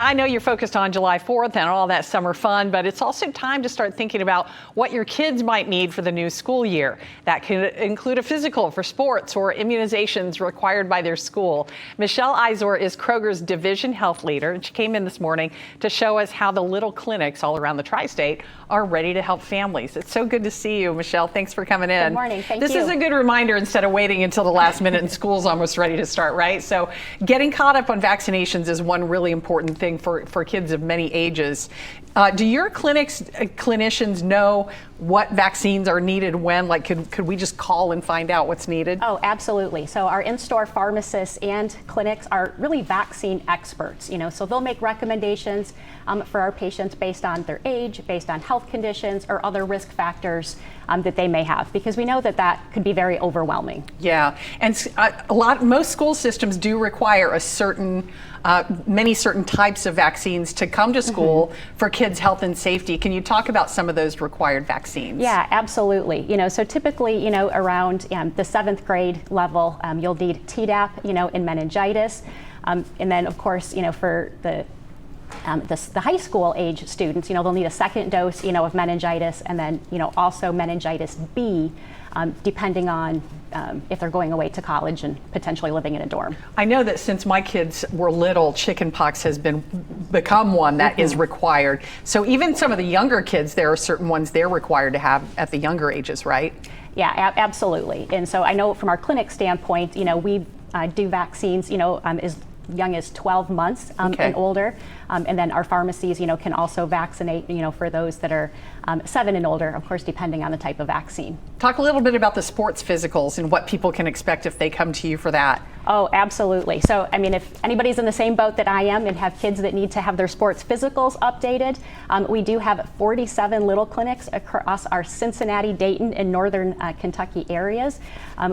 I know you're focused on July 4th and all that summer fun, but it's also time to start thinking about what your kids might need for the new school year. That could include a physical for sports or immunizations required by their school. Michelle Izor is Kroger's division health leader, and she came in this morning to show us how the little clinics all around the tri-state are ready to help families. It's so good to see you, Michelle. Thanks for coming in. Good morning. Thank you. This is a good reminder instead of waiting until the last minute and school's almost ready to start, right? So getting caught up on vaccinations is one really important thing for kids of many ages. Do your clinicians know what vaccines are needed when? Like, could we just call and find out what's needed? Oh, absolutely. So our in-store pharmacists and clinics are really vaccine experts, so they'll make recommendations for our patients based on their age, based on health conditions or other risk factors that they may have, because we know that could be very overwhelming. Yeah, and most school systems do require many certain types of vaccines to come to school for kids' health and safety. Can you talk about some of those required vaccines? Yeah, absolutely. So typically, around the 7th grade level, you'll need Tdap, and meningitis. And then, of course, for the high school age students, they'll need a second dose, of meningitis, and then, also meningitis B, depending on if they're going away to college and potentially living in a dorm. I know that since my kids were little, chickenpox has become one that is required. So even some of the younger kids, there are certain ones they're required to have at the younger ages, right? Yeah, absolutely. And so I know from our clinic standpoint, we do vaccines, as young as 12 months and older. And then our pharmacies, can also vaccinate, for those that are 7 and older, of course, depending on the type of vaccine. Talk a little bit about the sports physicals and what people can expect if they come to you for that. Oh, absolutely. So, if anybody's in the same boat that I am and have kids that need to have their sports physicals updated, we do have 47 little clinics across our Cincinnati, Dayton, and northern Kentucky areas.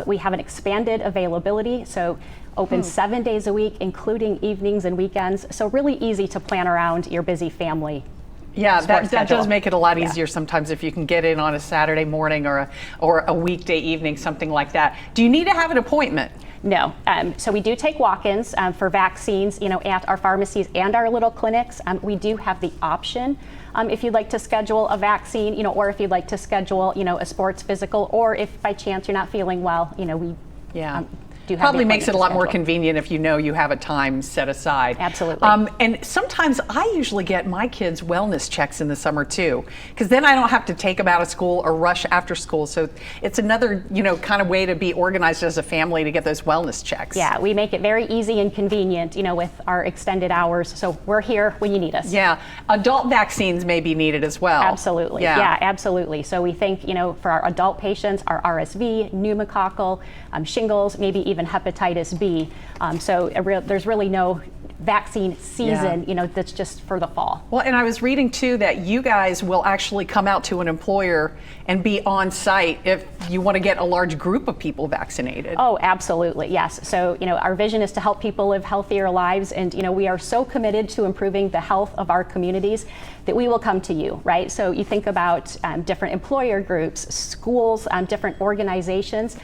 We have an expanded availability, so open 7 days a week, including evenings and weekends. So really easy to plan around your busy family. Yeah, that does make it a lot easier sometimes if you can get in on a Saturday morning or a weekday evening, something like that. Do you need to have an appointment? No. So we do take walk-ins for vaccines, at our pharmacies and our little clinics. We do have the option if you'd like to schedule a vaccine, or if you'd like to schedule, a sports physical, or if by chance you're not feeling well, we probably makes it a lot more convenient if you know you have a time set aside. Absolutely. And sometimes I usually get my kids' wellness checks in the summer too, because then I don't have to take them out of school or rush after school. So it's another, kind of way to be organized as a family to get those wellness checks. Yeah, we make it very easy and convenient, with our extended hours. So we're here when you need us. Yeah. Adult vaccines may be needed as well. Absolutely. Yeah, absolutely. So we think, for our adult patients, our RSV, pneumococcal, shingles, maybe even hepatitis B. So there's really no vaccine season, that's just for the fall. Well, and I was reading too that you guys will actually come out to an employer and be on site if you want to get a large group of people vaccinated. Oh, absolutely, yes. So, our vision is to help people live healthier lives, and, we are so committed to improving the health of our communities that we will come to you, right? So you think about different employer groups, schools, different organizations.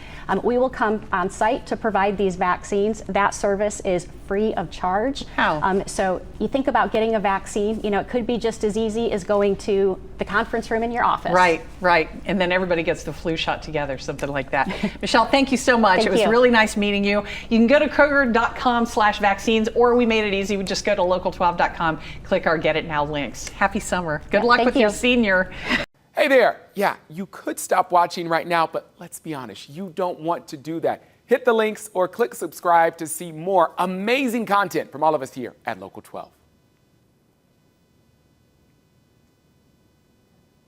We will come on site to provide these vaccines. That service is free of charge. How? So you think about getting a vaccine, it could be just as easy as going to the conference room in your office. Right. And then everybody gets the flu shot together, something like that. Michelle, thank you so much. Thank it was you. really nice meeting you. You can go to Kroger.com/vaccines, or we made it easy. We just go to local12.com, click our Get It Now links. Happy summer. Good luck with your senior. Hey there. Yeah, you could stop watching right now, but let's be honest, you don't want to do that. Hit the links or click subscribe to see more amazing content from all of us here at Local 12.